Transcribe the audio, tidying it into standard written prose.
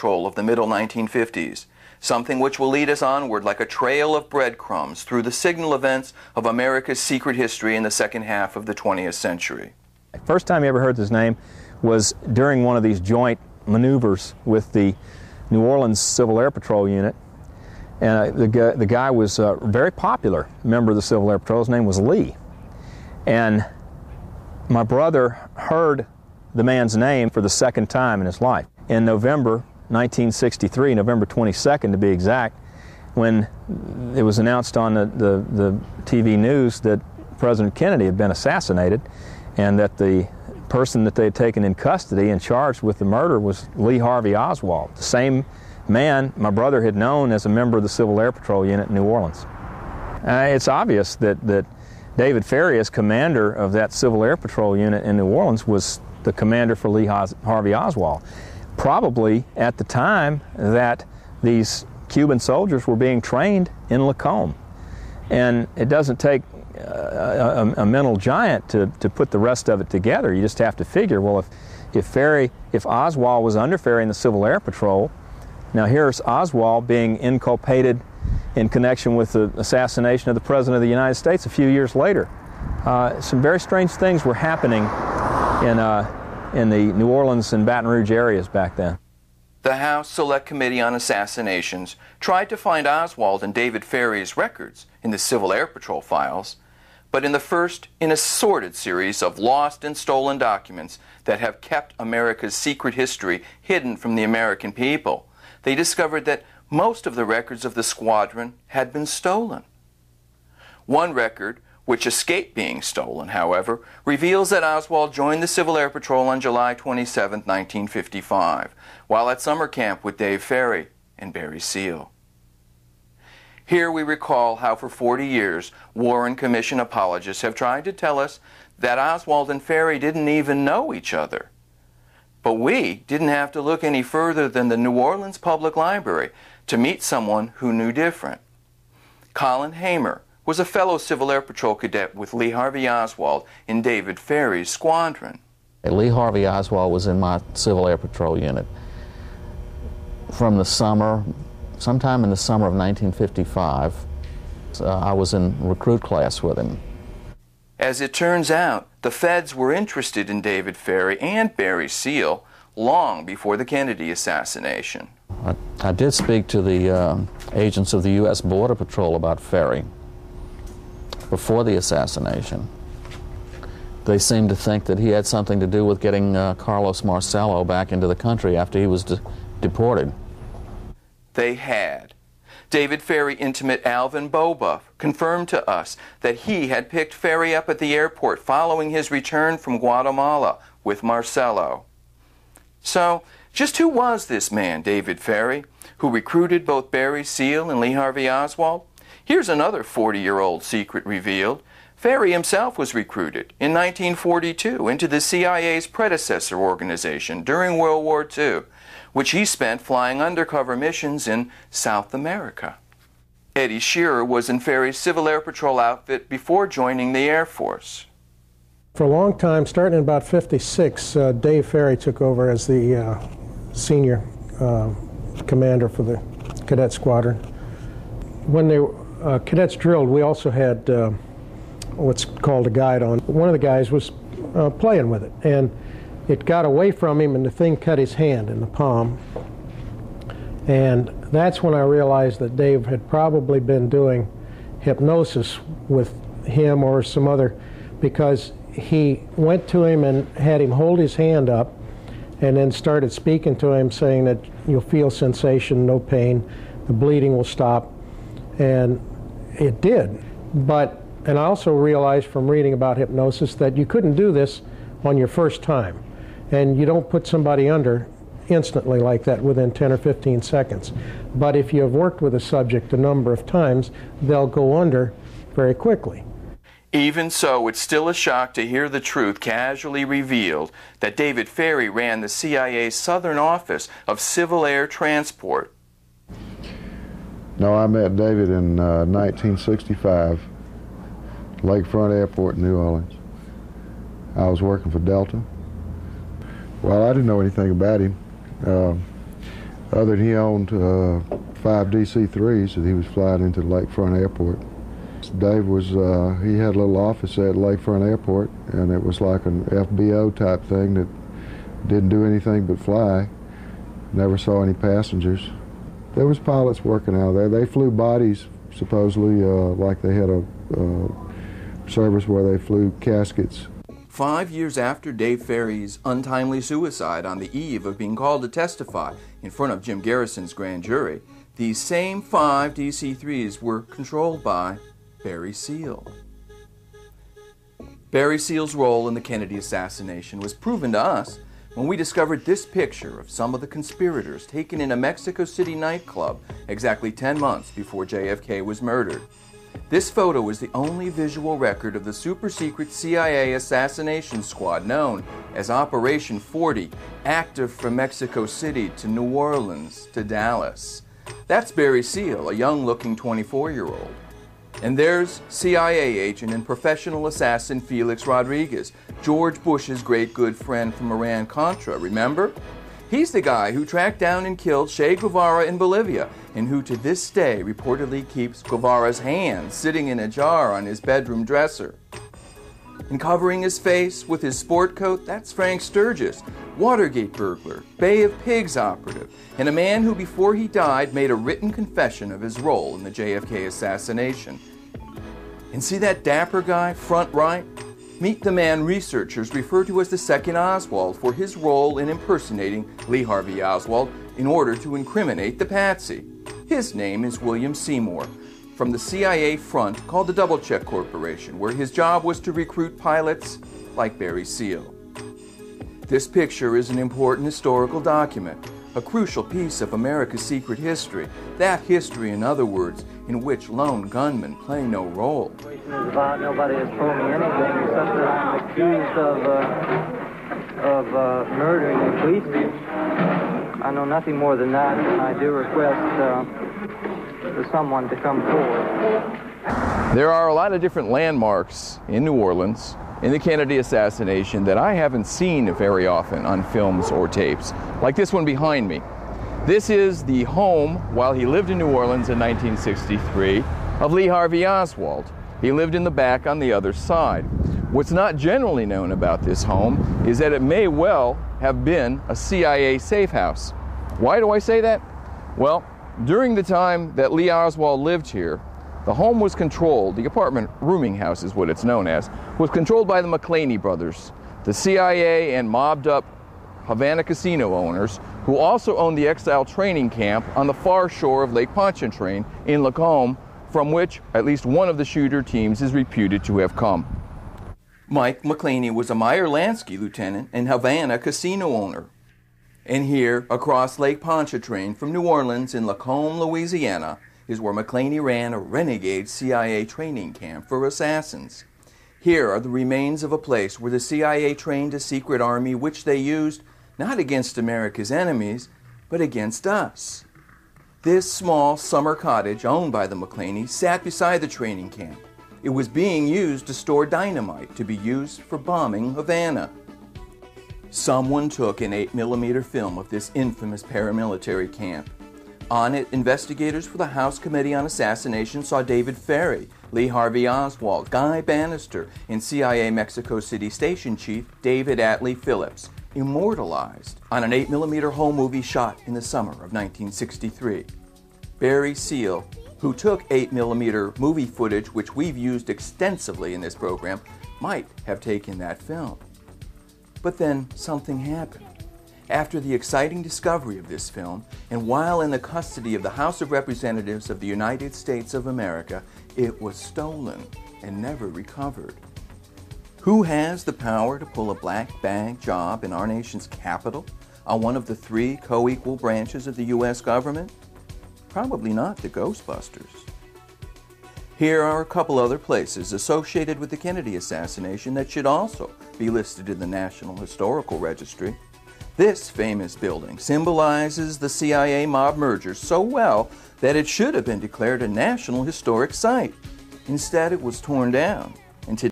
Patrol of the middle 1950s, something which will lead us onward like a trail of breadcrumbs through the signal events of America's secret history in the second half of the 20th century. First time you ever heard his name was during one of these joint maneuvers with the New Orleans Civil Air Patrol unit. And the guy was a very popular member of the Civil Air Patrol. His name was Lee. And my brother heard the man's name for the second time in his life. In November 1963, November 22nd to be exact, when it was announced on the TV news that President Kennedy had been assassinated and that the person that they had taken in custody and charged with the murder was Lee Harvey Oswald, the same man my brother had known as a member of the Civil Air Patrol unit in New Orleans. It's obvious that David Ferry, as commander of that Civil Air Patrol unit in New Orleans, was the commander for Lee Harvey Oswald. Probably at the time that these Cuban soldiers were being trained in Lacombe. And it doesn't take a mental giant to put the rest of it together. You just have to figure, well, if Oswald was under Ferry in the Civil Air Patrol, now here's Oswald being inculpated in connection with the assassination of the President of the United States a few years later. Some very strange things were happening in the New Orleans and Baton Rouge areas back then. The House Select Committee on Assassinations tried to find Oswald and David Ferry's records in the Civil Air Patrol files, but in the first in a sordid series of lost and stolen documents that have kept America's secret history hidden from the American people, they discovered that most of the records of the squadron had been stolen. One record, which escaped being stolen, however, reveals that Oswald joined the Civil Air Patrol on July 27, 1955, while at summer camp with Dave Ferry and Barry Seal. Here we recall how for 40 years Warren Commission apologists have tried to tell us that Oswald and Ferry didn't even know each other. But we didn't have to look any further than the New Orleans Public Library to meet someone who knew different. Colin Hamer was a fellow Civil Air Patrol cadet with Lee Harvey Oswald in David Ferry's squadron. Lee Harvey Oswald was in my Civil Air Patrol unit from the summer, sometime in the summer of 1955. I was in recruit class with him. As it turns out, the feds were interested in David Ferry and Barry Seal long before the Kennedy assassination. I did speak to the agents of the U.S. Border Patrol about Ferry before the assassination. They seemed to think that he had something to do with getting Carlos Marcello back into the country after he was deported. They had. David Ferry intimate Alvin Bobuff confirmed to us that he had picked Ferry up at the airport following his return from Guatemala with Marcello. So, just who was this man, David Ferry, who recruited both Barry Seal and Lee Harvey Oswald? Here's another 40-year-old secret revealed. Ferry himself was recruited in 1942 into the CIA's predecessor organization during World War II, which he spent flying undercover missions in South America. Eddie Shearer was in Ferry's Civil Air Patrol outfit before joining the Air Force. For a long time, starting in about '56, Dave Ferry took over as the senior commander for the cadet squadron. When the cadets drilled, we also had what's called a guide on. One of the guys was playing with it, and it got away from him, and the thing cut his hand in the palm. And that's when I realized that Dave had probably been doing hypnosis with him or some other, because he went to him and had him hold his hand up and then started speaking to him, saying that you'll feel sensation, no pain, the bleeding will stop. And it did. And I also realized from reading about hypnosis that you couldn't do this on your first time. And you don't put somebody under instantly like that within 10 or 15 seconds. But if you have worked with a subject a number of times, they'll go under very quickly. Even so, it's still a shock to hear the truth casually revealed that David Ferry ran the CIA's Southern Office of Civil Air Transport. No, I met David in 1965, Lakefront Airport in New Orleans. I was working for Delta. Well, I didn't know anything about him. Other than he owned 5 DC-3s that he was flying into the Lakefront Airport. Dave was, he had a little office at Lakefront Airport, and it was like an FBO type thing that didn't do anything but fly. Never saw any passengers. There was pilots working out there. They flew bodies, supposedly, like they had a service where they flew caskets. 5 years after Dave Ferry's untimely suicide on the eve of being called to testify in front of Jim Garrison's grand jury, these same 5 DC-3s were controlled by Barry Seal. Barry Seal's role in the Kennedy assassination was proven to us when we discovered this picture of some of the conspirators taken in a Mexico City nightclub exactly 10 months before JFK was murdered. This photo is the only visual record of the super-secret CIA assassination squad known as Operation 40, active from Mexico City to New Orleans to Dallas. That's Barry Seal, a young-looking 24-year-old. And there's CIA agent and professional assassin Felix Rodriguez, George Bush's great good friend from Iran-Contra, remember? He's the guy who tracked down and killed Che Guevara in Bolivia, and who to this day reportedly keeps Guevara's hand sitting in a jar on his bedroom dresser. And covering his face with his sport coat, that's Frank Sturgis, Watergate burglar, Bay of Pigs operative, and a man who before he died made a written confession of his role in the JFK assassination. And see that dapper guy, front right? Meet the man researchers refer to as the Second Oswald for his role in impersonating Lee Harvey Oswald in order to incriminate the patsy. His name is William Seymour, from the CIA front called the Double Check Corporation, where his job was to recruit pilots like Barry Seal. This picture is an important historical document, a crucial piece of America's secret history. That history, in other words, in which lone gunmen play no role. Nobody has told me anything except that I'm accused of murdering a policeman. I know nothing more than that, and I do request for someone to come forward. There are a lot of different landmarks in New Orleans in the Kennedy assassination that I haven't seen very often on films or tapes, like this one behind me. This is the home, while he lived in New Orleans in 1963, of Lee Harvey Oswald. He lived in the back on the other side. What's not generally known about this home is that it may well have been a CIA safe house. Why do I say that? Well, during the time that Lee Oswald lived here, the home was controlled, the apartment rooming house is what it's known as, was controlled by the McClaney brothers, the CIA and mobbed-up Havana casino owners who also owned the exile training camp on the far shore of Lake Pontchartrain in Lacombe, from which at least one of the shooter teams is reputed to have come. Mike McClaney was a Meyer-Lansky lieutenant and Havana casino owner. And here, across Lake Pontchartrain from New Orleans in Lacombe, Louisiana, is where McClaney ran a renegade CIA training camp for assassins. Here are the remains of a place where the CIA trained a secret army which they used not against America's enemies, but against us. This small summer cottage owned by the McClaneys sat beside the training camp. It was being used to store dynamite to be used for bombing Havana. Someone took an 8mm film of this infamous paramilitary camp. On it, investigators for the House Committee on Assassination saw David Ferry, Lee Harvey Oswald, Guy Bannister, and CIA Mexico City Station Chief David Atlee Phillips, immortalized on an 8mm home movie shot in the summer of 1963. Barry Seal, who took 8mm movie footage which we've used extensively in this program, might have taken that film. But then something happened. After the exciting discovery of this film, and while in the custody of the House of Representatives of the United States of America, it was stolen and never recovered. Who has the power to pull a black bag job in our nation's capital on one of the 3 co-equal branches of the U.S. government? Probably not the Ghostbusters. Here are a couple other places associated with the Kennedy assassination that should also be listed in the National Historical Registry. This famous building symbolizes the CIA mob merger so well that it should have been declared a National Historic Site. Instead, it was torn down. And today